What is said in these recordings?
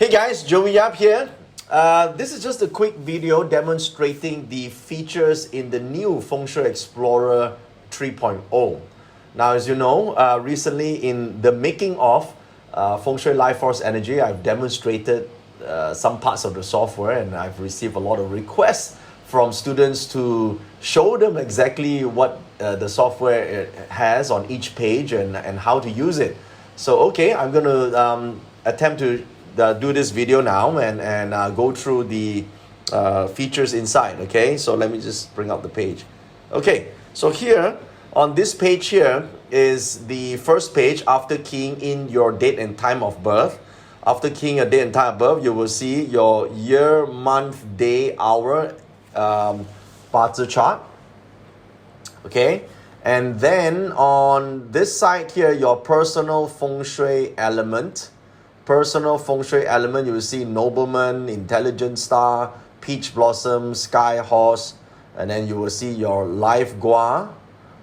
Hey guys, Joey Yap here. This is just a quick video demonstrating the features in the new Feng Shui Explorer 3.0. Now, as you know, recently in the making of Feng Shui Life Force Energy, I've demonstrated some parts of the software, and I've received a lot of requests from students to show them exactly what the software has on each page and how to use it. So, okay, I'm going to attempt to do this video now and go through the features inside. Okay, so let me just bring up the page. Okay, so here on this page here is the first page after keying in your date and time of birth. After keying a date and time of birth, you will see your year, month, day, hour, Bazi chart. Okay, and then on this side here, your personal Feng Shui element. Personal Feng Shui element, you will see nobleman, intelligent star, peach blossom, sky horse, and then you will see your life gua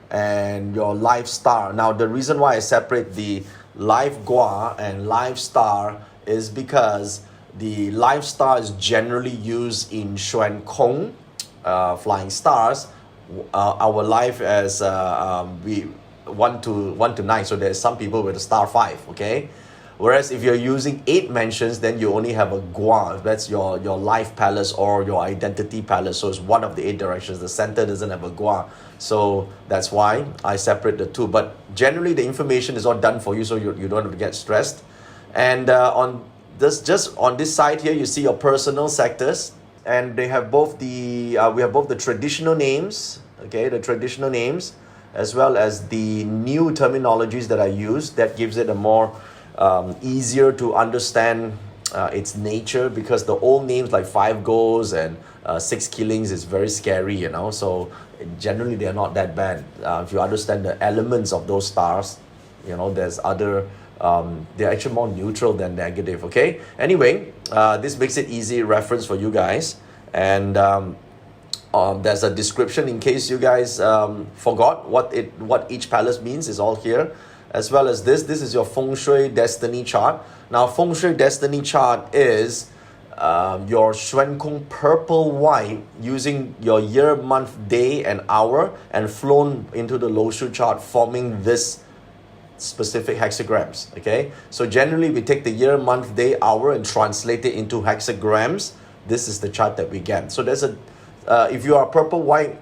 and your life star. Now, the reason why I separate the life gua and life star is because the life star is generally used in Xuan Kong, flying stars. Our life as we 1 to 9, so there's some people with a star 5, okay? Whereas if you're using 8 mentions, then you only have a gua. That's your life palace or your identity palace. So it's one of the 8 directions. The center doesn't have a gua. So that's why I separate the two. But generally, the information is all done for you, so you don't have to get stressed. And on this side here, you see your personal sectors. And they have both we have both the traditional names, okay, the traditional names, as well as the new terminologies that I use. That gives it a more easier to understand its nature, because the old names like 5 goals and 6 killings is very scary, you know. So generally they are not that bad. If you understand the elements of those stars, you know, there's other they're actually more neutral than negative. Okay, anyway, this makes it easy reference for you guys. And there's a description in case you guys forgot what each palace means, is all here. As well as this is your Feng Shui Destiny chart. Now, Feng Shui Destiny chart is your Xuan Kong purple white using your year, month, day, and hour, and flown into the Lo Shu chart, forming this specific hexagrams. Okay, so generally we take the year, month, day, hour, and translate it into hexagrams. This is the chart that we get. So there's a if you are a purple white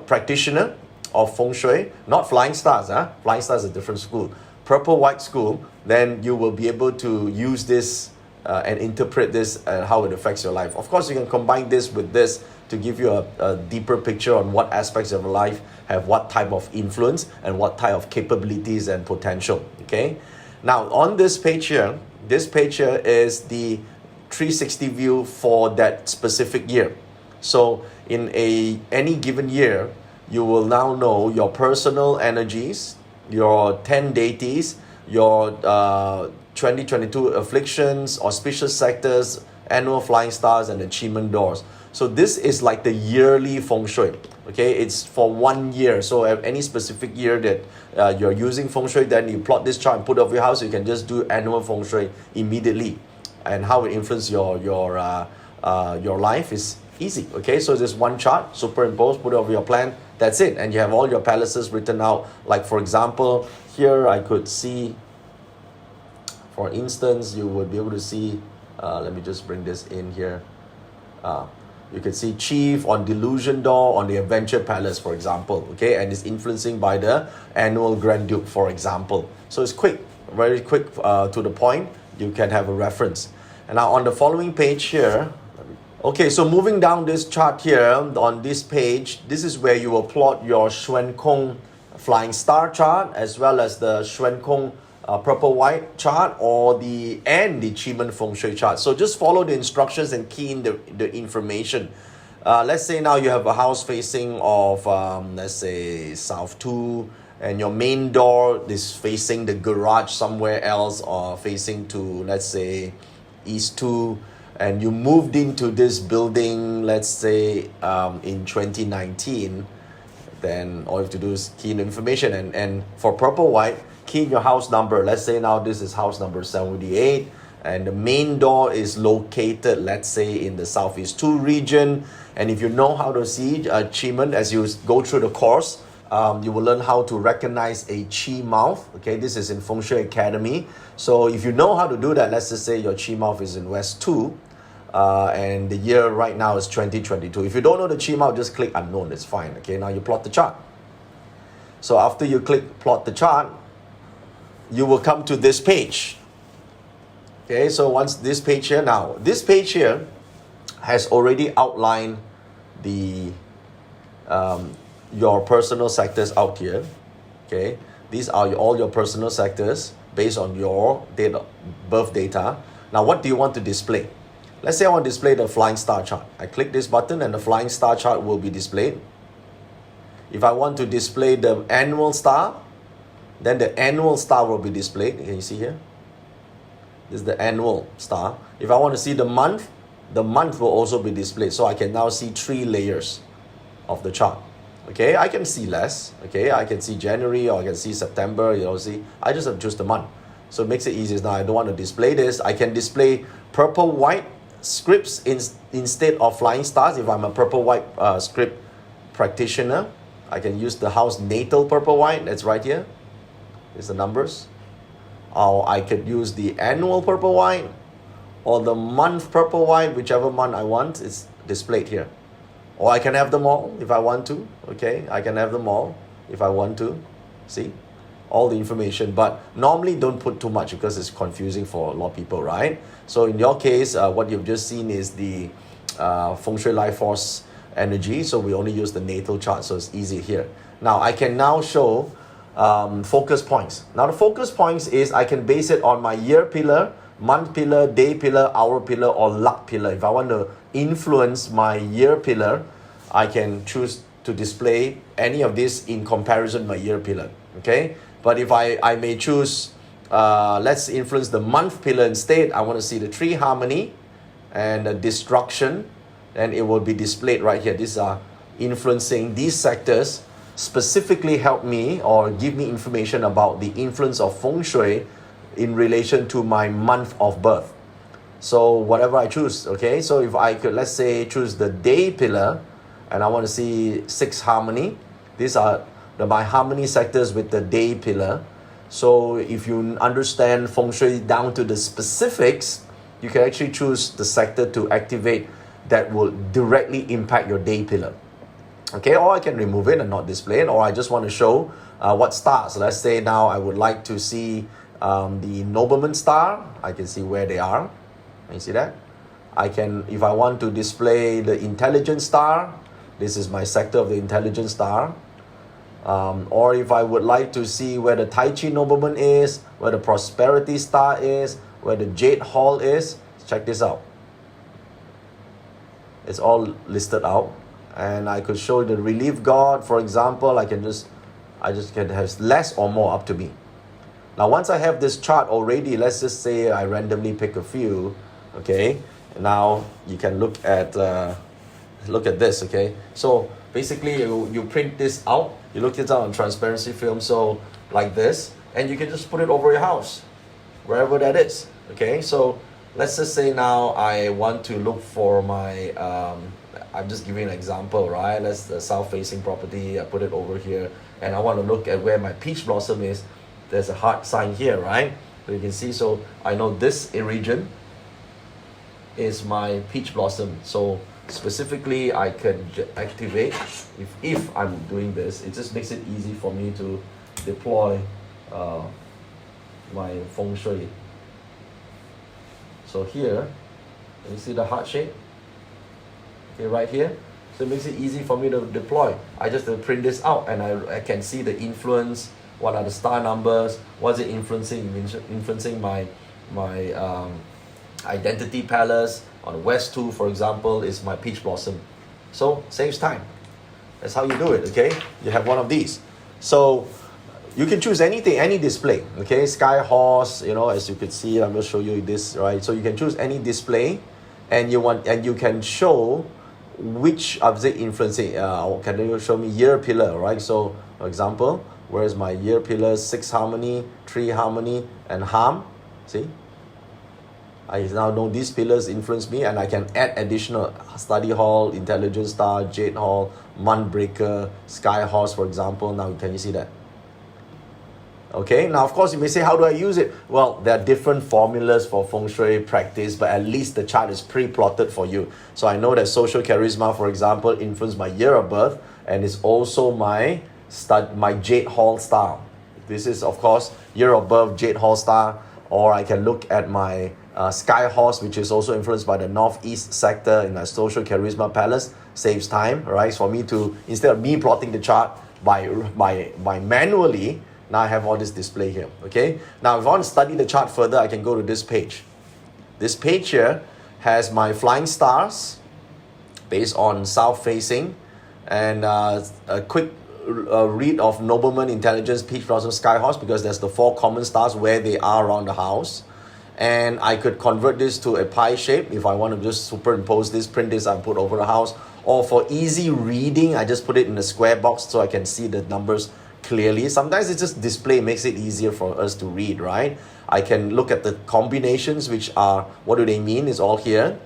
practitioner of Feng Shui, not Flying Stars, Flying Stars is a different school, purple white school, then you will be able to use this and interpret this and how it affects your life. Of course, you can combine this with this to give you a deeper picture on what aspects of life have what type of influence and what type of capabilities and potential. Okay, now on this page here is the 360 view for that specific year. So in any given year, you will now know your personal energies, your 10 deities, your 2022 afflictions, auspicious sectors, annual flying stars, and achievement doors. So this is like the yearly Feng Shui. Okay, it's for 1 year. So at any specific year that you're using Feng Shui, then you plot this chart and put it over your house. You can just do annual Feng Shui immediately, and how it influences your life is easy. Okay, so there's one chart, superimpose, put it over your plan. That's it, and you have all your palaces written out. Like for example, here I could see, for instance, you would be able to see, let me just bring this in here. You can see Chief on Delusion Door on the Adventure Palace, for example. Okay, and it's influencing by the annual Grand Duke, for example. So it's quick, very quick, to the point. You can have a reference. And now on the following page here, okay, so moving down this chart here, on this page, this is where you will plot your Xuan Kong Flying Star chart, as well as the Xuan Kong Purple White chart, or the Achievement Feng Shui chart. So just follow the instructions and key in the information. Let's say now you have a house facing of, let's say, South 2, and your main door is facing the garage somewhere else, or facing to, let's say, East 2, and you moved into this building, let's say, in 2019, then all you have to do is key in the information. And for purple white, key in your house number. Let's say now this is house number 78, and the main door is located, let's say, in the Southeast 2 region. And if you know how to see Qi as you go through the course, you will learn how to recognize a Qi mouth. Okay, this is in Feng Shui Academy. So if you know how to do that, let's just say your Qi mouth is in West 2, and the year right now is 2022. If you don't know the Qi mouth, just click unknown, it's fine. Okay, now you plot the chart. So after you click plot the chart, you will come to this page. Okay, so once this page here, now this page here has already outlined the your personal sectors out here. Okay, these are all your personal sectors based on your birth data. Now what do you want to display? Let's say I want to display the flying star chart. I click this button and the flying star chart will be displayed. If I want to display the annual star, then the annual star will be displayed. Can you see here? This is the annual star. If I want to see the month will also be displayed. So I can now see 3 layers of the chart. Okay, I can see less. Okay, I can see January or I can see September. You know, see, I just have to choose the month. So it makes it easier. Now I don't want to display this. I can display purple white scripts instead of flying stars. If I'm a purple white script practitioner, I can use the house natal purple white. That's right here. Is the numbers. Or I could use the annual purple white or the month purple white, whichever month I want is displayed here. Or I can have them all if I want to. Okay, I can have them all if I want to. See, all the information, but normally don't put too much because it's confusing for a lot of people, right? So in your case, what you've just seen is the Feng Shui Life Force energy. So we only use the natal chart, so it's easy here. Now I can now show focus points. Now the focus points is I can base it on my year pillar, month pillar, day pillar, hour pillar, or luck pillar. If I want to influence my year pillar, I can choose to display any of this in comparison to my year pillar. Okay, but if I may choose, let's influence the month pillar instead. I want to see the 3 harmony and the destruction, and it will be displayed right here. These are influencing these sectors. Specifically help me or give me information about the influence of Feng Shui in relation to my month of birth. So whatever I choose, okay? So if I could, let's say, choose the day pillar and I want to see 6 harmony. These are my harmony sectors with the day pillar. So if you understand Feng Shui down to the specifics, you can actually choose the sector to activate that will directly impact your day pillar. Okay, or I can remove it and not display it, or I just want to show what stars. Let's say now I would like to see the nobleman star. I can see where they are. You see that? I can, if I want to display the intelligence star, this is my sector of the intelligence star. Or if I would like to see where the Tai Chi nobleman is, where the prosperity star is, where the jade hall is, check this out. It's all listed out. And I could show the relief god, for example. I just can have less or more up to me. Now once I have this chart already, let's just say I randomly pick a few, okay? And now you can look at this, okay? So basically you print this out, you look it out on transparency film, so like this, and you can just put it over your house, wherever that is, okay? So let's just say now I want to look for my I'm just giving an example, right? That's the south-facing property. I put it over here, and I want to look at where my peach blossom is. There's a heart sign here, right? So you can see, so I know this region is my peach blossom. So specifically, I can activate, if I'm doing this, it just makes it easy for me to deploy my Feng Shui. So here, you see the heart shape? Okay, right here. So it makes it easy for me to deploy. I just print this out and I can see the influence, what are the star numbers, what's it influencing my identity palace. On West 2, for example, is my peach blossom. So saves time. That's how you do it, okay? You have one of these. So you can choose anything, any display, okay? Sky horse, you know, as you could see, I'm going to show you this, right? So you can choose any display, and you can show which of the influencing. Can you show me year pillar, right? So for example, where is my year pillar? 6 harmony, 3 harmony, and harm. See, I now know these pillars influence me, and I can add additional study hall, intelligence star, jade hall, month breaker, sky horse, for example. Now, can you see that? Okay, now of course you may say, how do I use it? Well, there are different formulas for Feng Shui practice, but at least the chart is pre-plotted for you. So I know that social charisma, for example, influenced my year of birth, and is also my jade hall star. This is, of course, year of birth, jade hall star. Or I can look at my sky horse, which is also influenced by the northeast sector in my social charisma palace. Saves time, right? For me to, instead of me plotting the chart by manually, now I have all this display here, okay? Now, if I want to study the chart further, I can go to this page. This page here has my flying stars based on south facing, and a quick read of nobleman, intelligence, peach blossom, sky horse, because there's the 4 common stars where they are around the house. And I could convert this to a pie shape if I want to just superimpose this, print this and put over the house. Or for easy reading, I just put it in a square box so I can see the numbers clearly. Sometimes it's just display, makes it easier for us to read, right? I can look at the combinations, which are, what do they mean, is all here.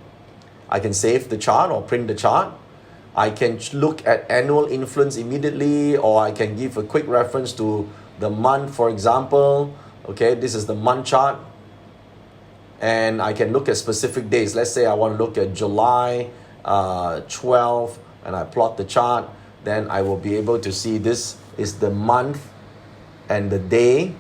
I can save the chart or print the chart. I can look at annual influence immediately, or I can give a quick reference to the month, for example. Okay, this is the month chart. And I can look at specific days. Let's say I want to look at July 12th, and I plot the chart. Then I will be able to see this is the month and the day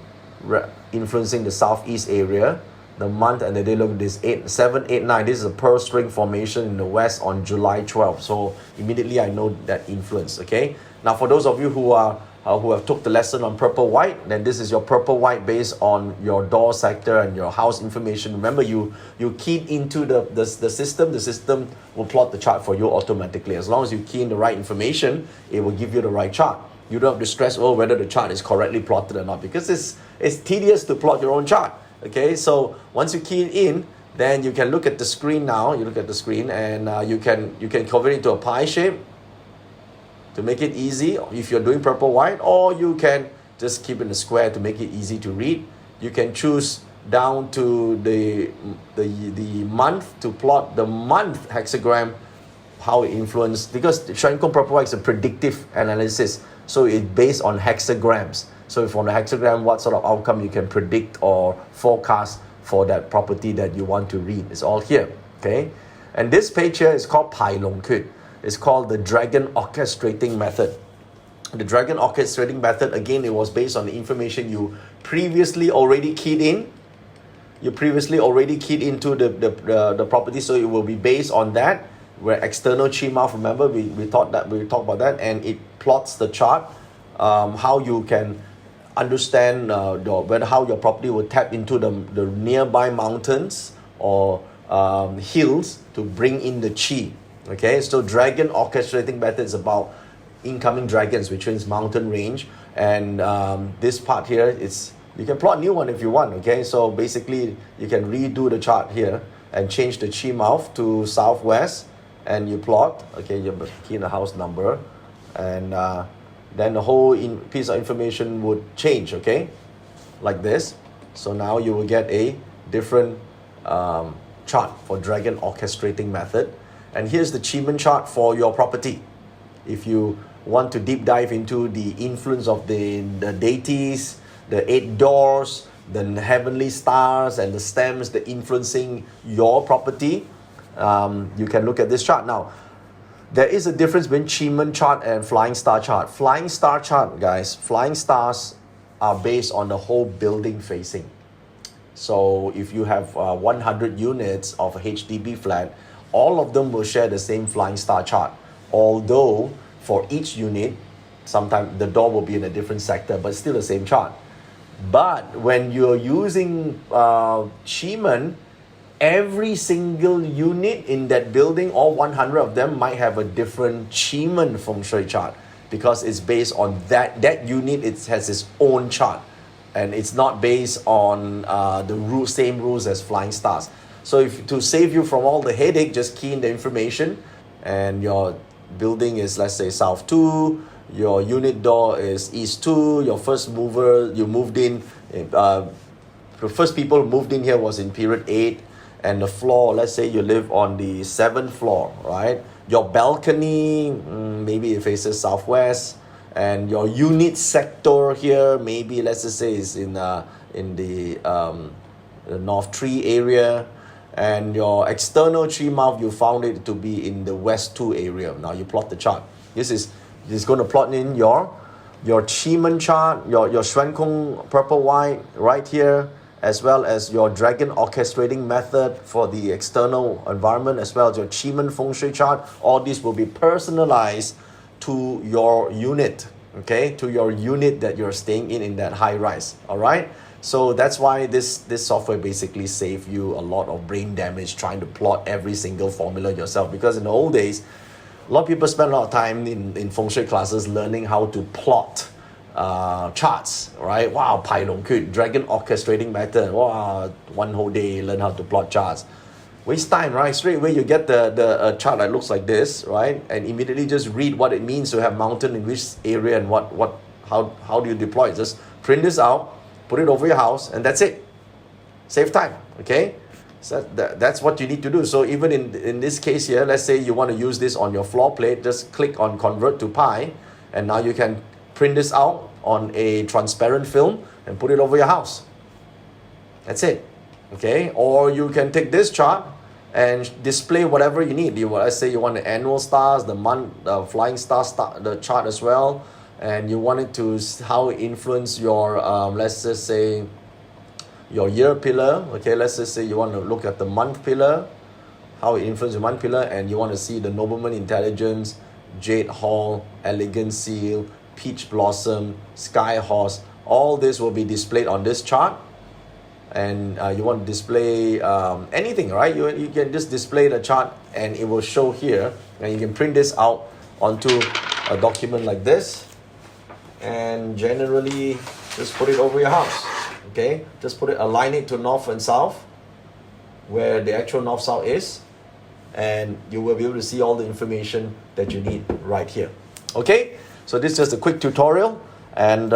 influencing the southeast area. The month and the day, look at this, 7, 8, 9. This is a pearl string formation in the west on July 12th. So immediately I know that influence, okay? Now, for those of you who have took the lesson on purple white, then this is your purple white based on your door sector and your house information. Remember, you keyed into the system will plot the chart for you automatically. As long as you key in the right information, it will give you the right chart. You don't have to stress whether the chart is correctly plotted or not, because it's tedious to plot your own chart. Okay, so once you key it in, then you can look at the screen now. You look at the screen, and you can convert it into a pie shape to make it easy if you're doing purple white, or you can just keep it in a square to make it easy to read. You can choose down to the month to plot the month hexagram, how it influenced, because Shankom purple white is a predictive analysis, so it's based on hexagrams. So from the hexagram, what sort of outcome you can predict or forecast for that property that you want to read. It's all here, okay? And this page here is called Pai Long Kut. It's called the Dragon Orchestrating Method. The Dragon Orchestrating Method, again, it was based on the information you previously already keyed in. You previously already keyed into the property, so it will be based on that. Where external chi mouth, remember we talked about that, and it plots the chart, how you can understand how your property will tap into the nearby mountains or hills to bring in the chi. Okay, so Dragon Orchestrating Method is about incoming dragons, which means mountain range, and this part here, you can plot a new one if you want. Okay, so basically you can redo the chart here and change the chi mouth to southwest, and you plot. Okay, you key in the house number, and then the whole piece of information would change, okay, like this. So now you will get a different chart for Dragon Orchestrating Method. And here's the Chiman chart for your property. If you want to deep dive into the influence of the deities, the 8 doors, the heavenly stars, and the stems, the influencing your property, you can look at this chart. Now, there is a difference between Chiman chart and Flying Star chart. Flying Star chart, guys, flying stars are based on the whole building facing. So if you have 100 units of a HDB flat, all of them will share the same Flying Star chart. Although for each unit, sometimes the door will be in a different sector, but still the same chart. But when you're using Chiman, every single unit in that building, all 100 of them, might have a different Chiman Feng Shui chart, because it's based on that unit. It has its own chart, and it's not based on the same rules as Flying Stars. So to save you from all the headache, just key in the information, and your building is, let's say, South 2, your unit door is East 2, your first mover, you moved in, the first people who moved in here was in period 8, and the floor, let's say you live on the 7th floor, right? Your balcony, maybe it faces southwest, and your unit sector here, maybe let's just say is in the north tree area, and your external tree mouth, you found it to be in the west 2 area. Now you plot the chart. This is going to plot in your Qi chart, your Xuan Kong purple white right here, as well as your dragon orchestrating method for the external environment, as well as your Qi Feng Shui chart. All these will be personalized to your unit, okay, to your unit that you're staying in that high rise. All right, so that's why this software basically save you a lot of brain damage trying to plot every single formula yourself, because in the old days a lot of people spend a lot of time in Feng Shui classes learning how to plot charts, right? Wow, Pai Long Kut, dragon orchestrating method. Wow, one whole day learn how to plot charts. Waste time, right? Straight away you get the chart that looks like this, right? And immediately just read what it means to have mountain in which area and how do you deploy it. Just print this out, put it over your house, and that's it. Save time, okay? So that's what you need to do. So even in this case here, let's say you want to use this on your floor plate, just click on convert to pi, and now you can print this out on a transparent film and put it over your house. That's it, okay? Or you can take this chart and display whatever you need. Let's say you want the annual stars, the month, the flying star, the chart as well, and you want it to how it influence your let's just say your year pillar. Okay, let's just say you want to look at the month pillar, how it influences the month pillar, and you want to see the nobleman intelligence, jade hall, elegant seal, peach blossom, sky horse. All this will be displayed on this chart. And you want to display anything, right? You can just display the chart and it will show here, and you can print this out onto a document like this, and generally just put it over your house. Okay, just align it to north and south where the actual north south is, and you will be able to see all the information that you need right here. Okay, so this is just a quick tutorial, and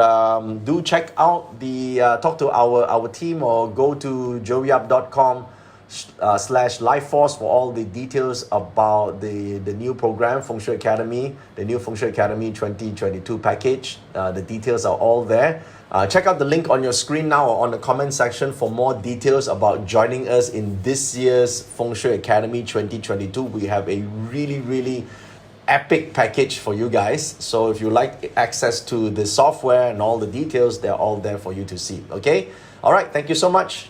do check out the talk to our team, or go to joeyup.com /lifeforce for all the details about the new program, Feng Shui Academy, the new Feng Shui Academy 2022 package. The details are all there. Check out the link on your screen now or on the comment section for more details about joining us in this year's Feng Shui Academy 2022. We have a really epic package for you guys. So if you like access to the software and all the details, they're all there for you to see. Okay? All right. Thank you so much.